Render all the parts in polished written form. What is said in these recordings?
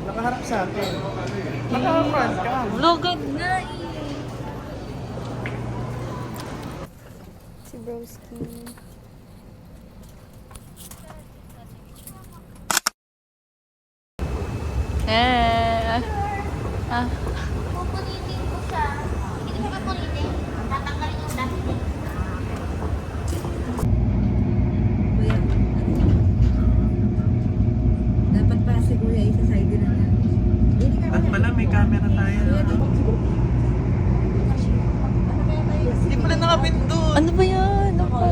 Nakaharap sa akin. Naka-front ka. Vlogad nga eh. Si Broski. Ah. Pupunitin ko siya. Hindi ko siya pupunitin. Tatanggalin yung dahil. Kuya, dapat pa si Kuya isa side na lang. At pala may camera tayo. Hindi pala nakapindot. Ano ba yan? Ano ba?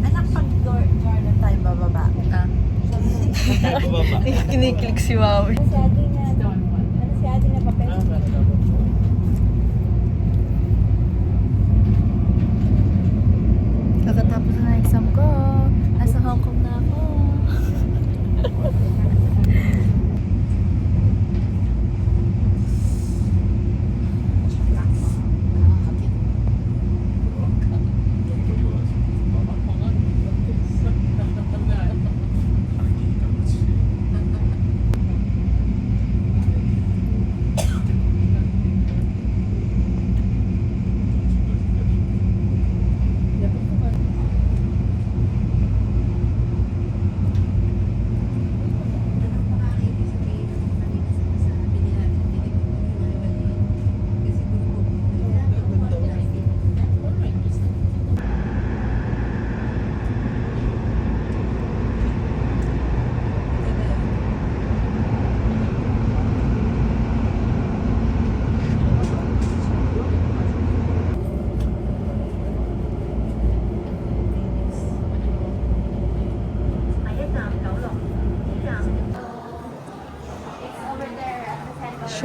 Anak, pag door na tayo bababa. Ah. Baba. Kiniklik si Wawi. Ano si Ate na, ano si Ate na papel? Kakatapos na exam ko. Nasa Hong Kong na ako.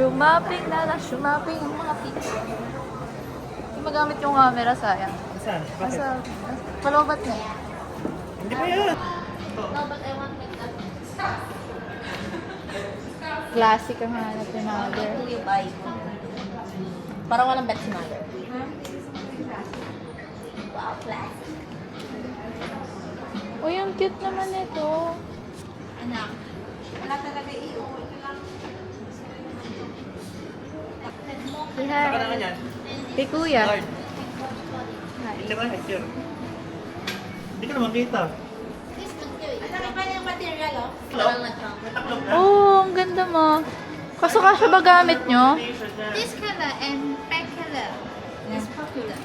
Shumapping na lang, shumapping ang mga picture. Hindi magamit yung camera, sayang. Saan? Bakit? Nasa, palobat na. Hindi pa yan. No, but I want like that. Classic ang hanap ni Mother. Who you buy? Parang walang bet si Mother. Wow, class. Uy, ang cute naman ito. Anak, wala talaga i-uwi. Hi. Saka naman yan. Kay Kuya. Lord. Hi. Tsaka sir. Hindi ko naman kita. This one too. Anak, iba na yung material, oh. Parang nag-count. May taklong na. Oh, ang ganda mo. Kaso kasya ba gamit nyo? This color and black color is popular.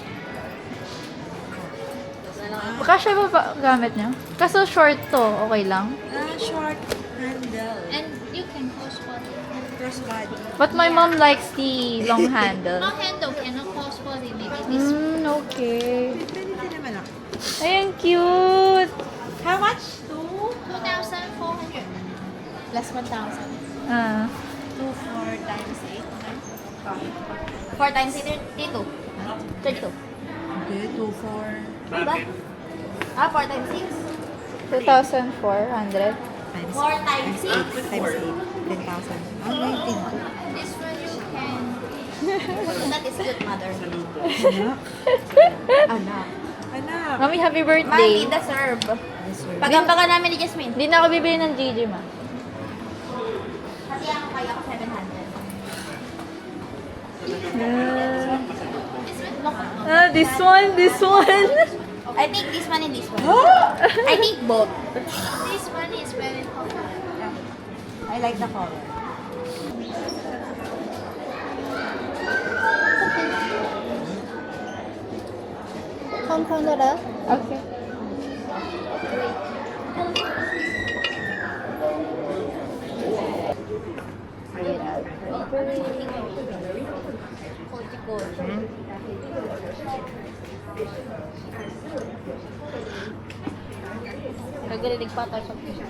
Kasya ba gamit nyo? Kaso short to, okay lang. Short handle. And you can post for it. Crossbody. But my mom likes the long handle. No handle cannot post for it. Maybe this one. Okay. Pwede din naman ako. Ay, ang cute. How much? 2,400. Plus 1,000. Ah. 2, 4 times 8. 4 times 8, 32. 32. Okay, 2, 4. Diba? Ah, 4 times 6. 2,400. Times 4 times 6. Times 8. 10,000. Ang 19 ko. This one you can. That is good, mother. Anak. Anak. Anak. Mami, happy Mommy, birthday. deserve. Yes, sir. Pagambagan namin ni Jasmine. Hindi na ako bibili ng Gigi, ma. Kasi ako kaya ko 700. This one, This one. I think this one and this one. I think both. This one is very popular. I like the color. Compound na? Okay. Nagrinig pa tayo sa puso.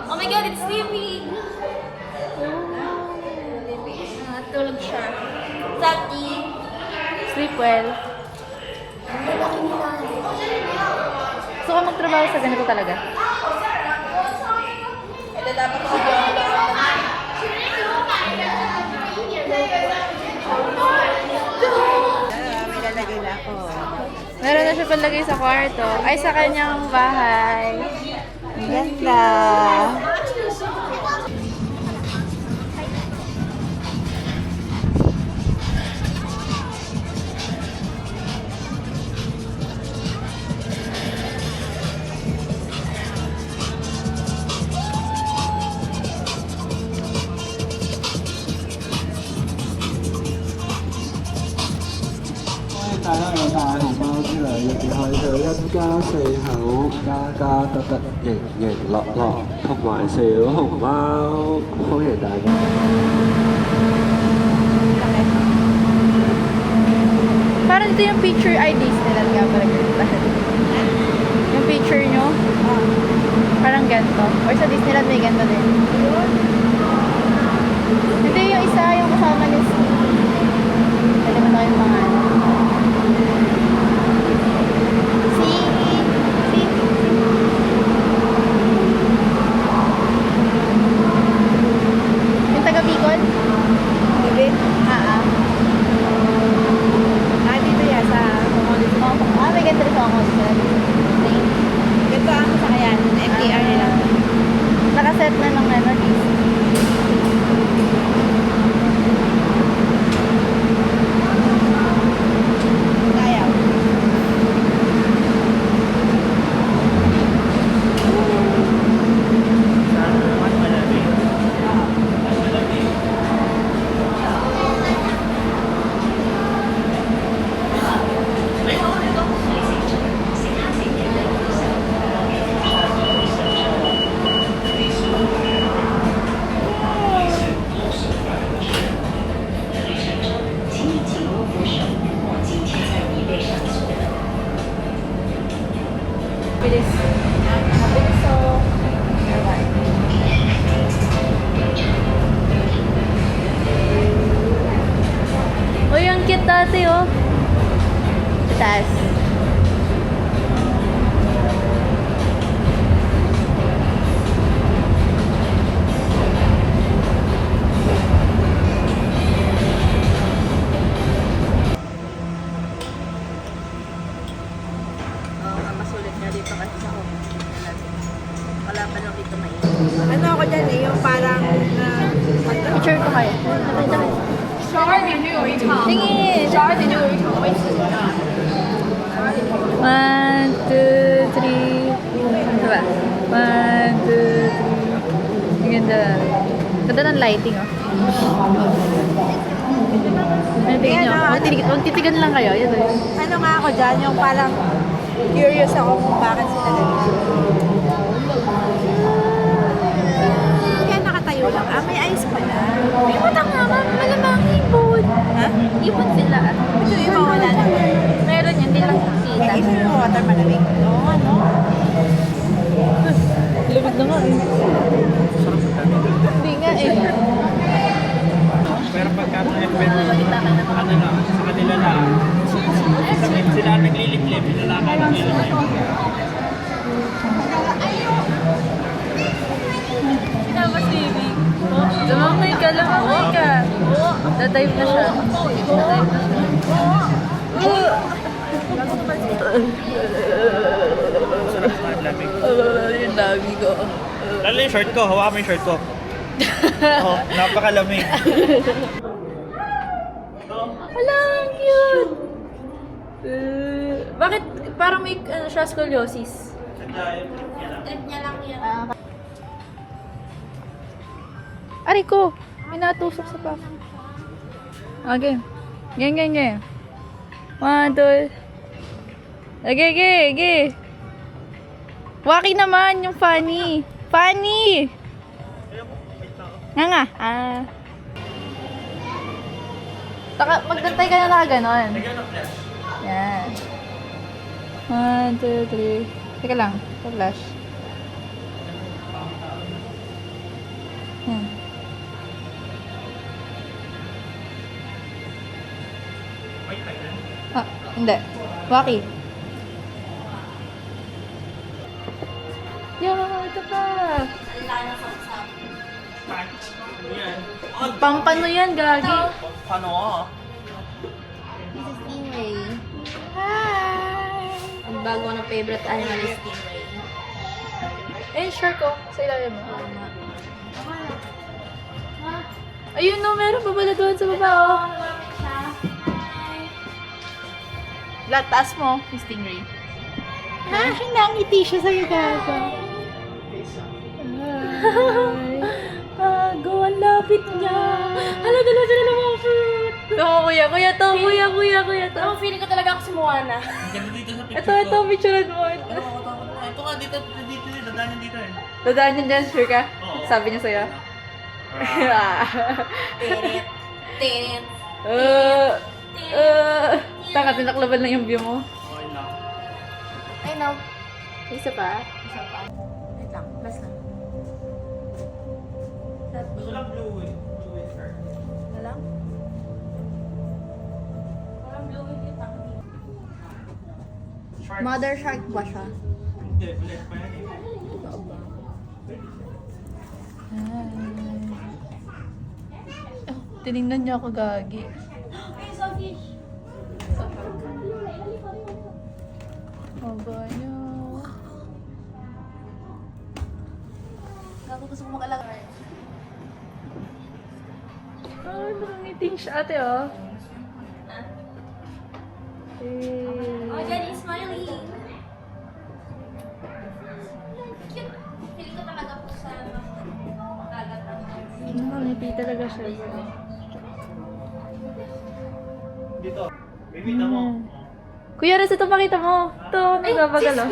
Oh my god, it's sleeping! Tulog siya. Sati. Sleep well. Gusto ko magtrabaho sa ganito talaga. Ito dapat siguro palagay sa kwarto. Ay, sa kanyang bahay. Ang ganda. Parang dito yung picture IDs nila nga pala ganito. Yung picture nyo, parang ganito. Or sa Disneyland may ganito din. Ito yung isa, yung kasama ni Steve. Pwede mo na yung pangalan. Yung taga Bicol? Bibi? Dito yan sa May ganda rin ako. Ganito ang sakayan. MTR nila. Nakaset na ng ano, Kaya. Sana naman malamig. Malamig. Bilis. Mabilis so. Uy, ang cute dati oh. Taas. Masulit nga dito kasi sa home. Wala pa lang dito may. Ano ako dyan eh, yung parang Picture ko kayo. Tingin! 1, 2, 3. Diba? 1, 2, 3. Ang ganda. Ganda ng lighting oh. Ano tingin nyo? Magtitigan lang kayo. Yan oh. ano nga ako dyan, yung parang curious ako kung bakit sila ganito. Kaya nakatayo lang. May ice pala. May matang nga nga. Malamang ibon. Ha? Ibon sila. Ito yung mga wala na. Meron yun. Hindi lang kita. Isa yung water malamig. Oo, ano? Lumig na nga eh. Sarap magkano. Hindi nga eh. Pero pagka ano lang, sa kanila lang. Sila ang naglilip-lip, sila ang naglilip-lip. Sinama swimming. Lumamay ka, lumamay ka. Dadive na siya. Dadive na siya. Sarap na lamig. Yung dami ko. Lalo yung shirt ko, hawakan mo yung shirt ko. Oh, napakalamig. Hala, ang cute! Bakit parang may ano siya, scoliosis? Trip niya lang yun. Aray ko! May natusok sa pa. Okay. Ganyan. 1, 2. Okay. Waki naman yung funny. Funny! Nga. Magdantay ka na na ganon. Yan. 1, 2, 3. Teka lang. Flash. Yan. Hindi. Waki. Yo, ito pa. Pang-pano yan, gagi. Paano ah? This is Stingray. Hi! bago ng favorite animal is stingray. Eh, shark ko. Sa ilalim mo. Ayun no, meron pa pala doon sa baba, oh. Lahat, taas mo, yung stingray. Ha? Nangiti siya sa'yo, gaga. Gago, ang lapit niya. Hala, dalawa sila ng mga fruit. Ito, kuya to. Kuya to. Pero feeling ko talaga ako si Moana. Ganda dito sa picture Ito, picturean mo. Ito nga, dito, dadaan yan dito eh. Dadaan yun dyan, sure ka? Oo. Sabi niya sa'yo. Tirit. Tirit. Taka, tinaklaban lang yung view mo. Okay lang. I know. Isa pa? Isa pa. Wait lang. Bas lang. Gusto lang blue eh. Blue eh, sir. Alam? Parang blue with yung tank. Shark. Mother shark ba siya? Hindi, blend pa yan eh. Tinignan niya ako, gagi. Ay, saltfish. Haba niya. Gago, gusto ko makalala. Ay, nakangiting siya ate, oh. Oh, Jenny is smiling. Cute. Feeling ko talaga po sa dagat ang Nakangiti talaga siya. Dito. Baby, tamo. Kuya, Res, ito pakita mo. Ito, nagpapagalo.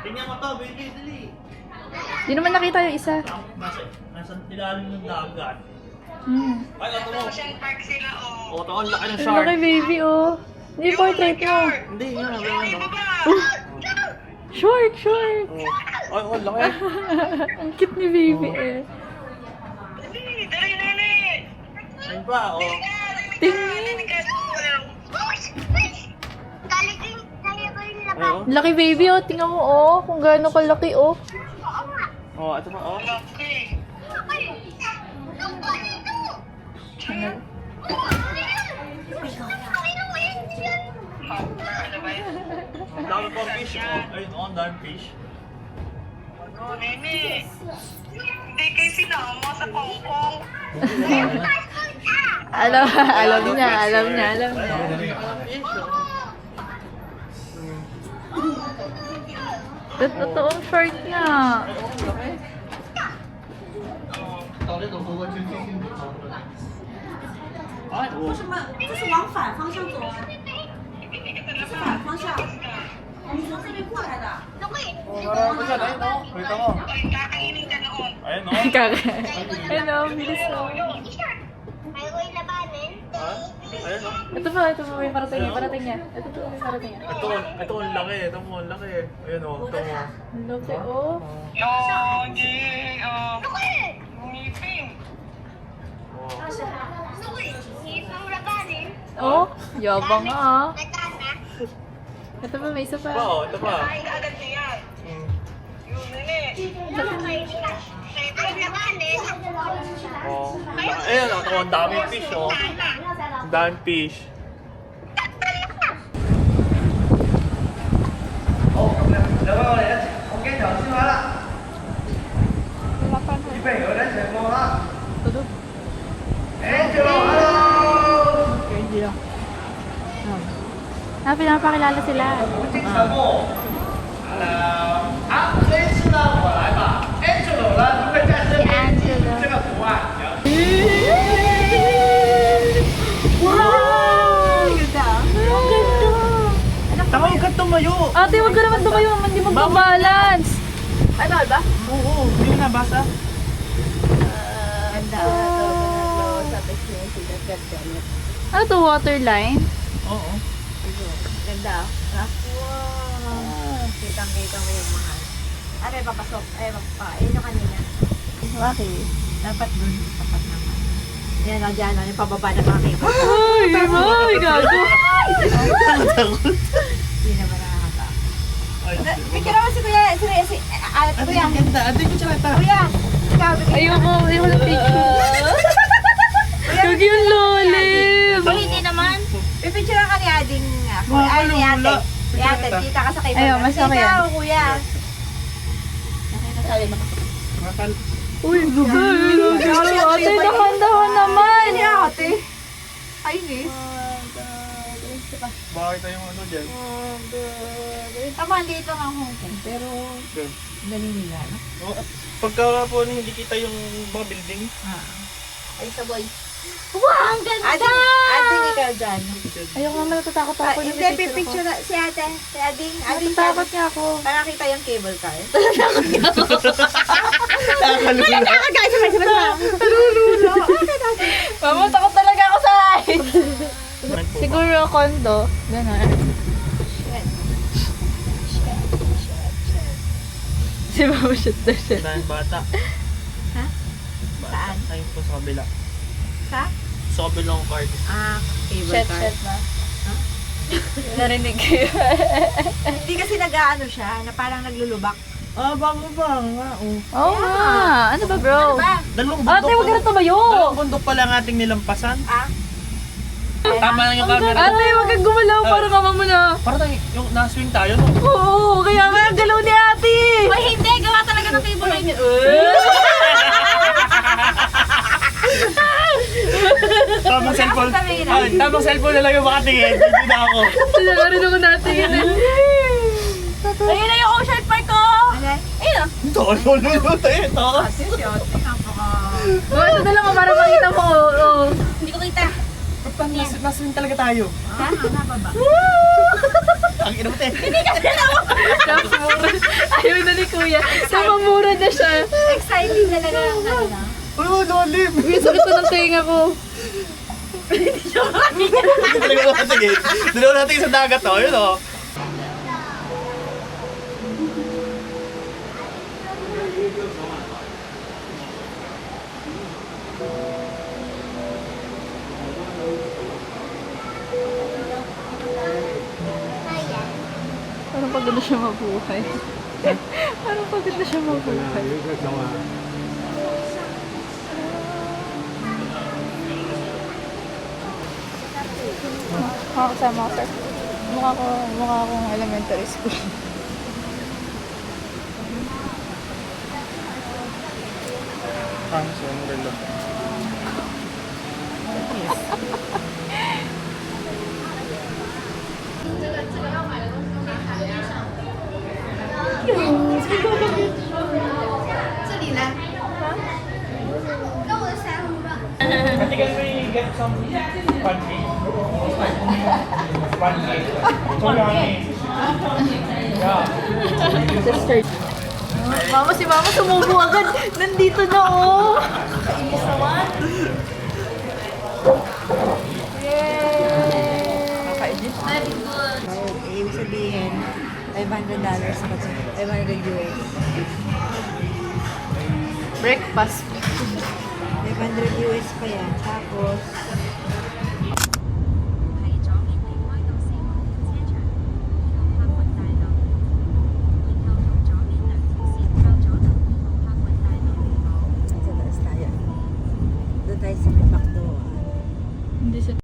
Tingnan mo to, baby, dali. Di naman nakita yung isa. Nasa ilalim ng dagat. Ay, ito mo. Park sila, oh. Oo, ito ang laki ng Ang shark. laki, baby, oh. Hindi portrait mo. Hindi, yun ang ano. Short. Ay, ang laki. Ang cute ni baby, eh. Dali, nene! Ayun pa, oh. Tingin. Oo. Laki, baby, oh. Tingnan mo, oh. Kung gaano kalaki, oh. Oh, ito pa, oh. Ang dami pang fish, oh. Ayun, oh, ang dami fish. Oh, nene! Hindi kayo sinama sa Kongkong. Alam niya. Totoong short nga. Ay, oh. 这是往反方向走，反方向，你从这边过来的。 Marami dyan, ayun, oh. Kita mo. Kakainin ka noon. Ayun, oh. Ayun, oh. Bilis, oh. Ha? Ayun, oh. Ito pa, may parating niya. Ito may parating niya. Ito ang laki. Ito mo, ang laki. Ayun, oh. Ito mo. Ang laki, oh. Yogi! Ngipin! Oh, yabang nga, ah. Ito pa, may isa pa. Oh, ito pa. Kain agad niya. Yun, nene! Oh. Ayun, oh. Ang daming fish, oh. Ang daming fish. Tulog. Pinapakilala sila. Wow! Ang ganda! Tama, huwag kang tumayo. Ate, wag ka naman tumayo, hindi magbabalance. Ay, bawal ba? Oo, hindi mo nabasa. Ganda. Ano to, waterline? Oo. Ganda. Wow. Kitang-kita mo yung mga. Ay, papasok. Ay, ayun yung kanina. Bakit? Dapat dun. Dapat naman. Yan o, dyan o. Yung pababa na mga cable. Ay, gago. Hindi naman nakakata. Ay, Picture naman si Kuya. Kuya. ganda. Ate ko siya ata. Kuya. Ikaw, Ayoko ng picture. Gagi yung lolim. Uy, hindi naman. Pipicture ka ni Ading. Ay, ni Makakalula. ate. ate, kita ka sa cable Ayun, car. mas okay yan. Ikaw, kuya. Makal. Uy, ate, dahan-dahan naman. Ate. Ay, miss. Bakit tayong ano dyan? Tama, dito nga Hong Kong. Pero, galing nila, no? Oh, pagka po hindi kita yung mga building. Ay, saboy. Wow, ang ganda! Ading, ikaw dyan. Ayoko naman, natatakot ako. Hindi, pipicture na si ate. Si Ading. Ading, Natatakot niya ako. para kita yung cable car. Nakakalula. Guys, Mama, takot talaga ako sa height. Siguro condo. Gano'n. Si Mama shoot na siya. Dahil bata. Ha? Bata. Saan? Ayun po sa kabila. Sa? Sa kabilang card. Cable Shit, car. shit na. Narinig ko yun. Hindi kasi nag-ano siya, na parang naglulubak. Bago ba? Nga, oh. Oo nga. Ano ba, bro? Ba? Dalawang bundok. Ate, huwag ka na tumayo. Dalawang bundok pala ang ating nilampasan. Tama lang yung camera. Ate, huwag kang gumalaw. Parang kama mo na. Parang yung na-swing tayo, no? Oo, kaya nga ang galaw ni ate. Ay, hindi! Gawa talaga ng cable car niya. Tamang cellphone. Tapos sabihin na. Ay, tamang cellphone na lang yung makatingin. Hindi na ako. Sila nga rin ako natin yun. Ayun na yung Ocean Park ko! Ano? Ayun na. Ito, lululuto ito. Ito na lang para makita mo. Oo. Hindi ko kita. Na-swing talaga tayo. Ha? Baba. Ang ina mo, te. Tapos mura. Ayaw na ni kuya. Namamura na siya. Exciting talaga ang ano na. Oh, lalim. Uy, sakit na ng tenga ko. Hindi talaga makatingin. Dalawa natin sa dagat, oh. Yun, oh. Parang pagod na siya mabuhay. Parang pagod na siya mabuhay. Makakasama ko, sir. Mukha akong elementary school. Ang sunrelo. I think I may get some pancake. Pancake. Sister. Mama, si Mama sumubo agad. Nandito na, oh. Kainis naman. Yay! Kakainis. Ibig sabihin, $500 sa kasi. 500 US. Breakfast. 500 US pa yan. Tapos,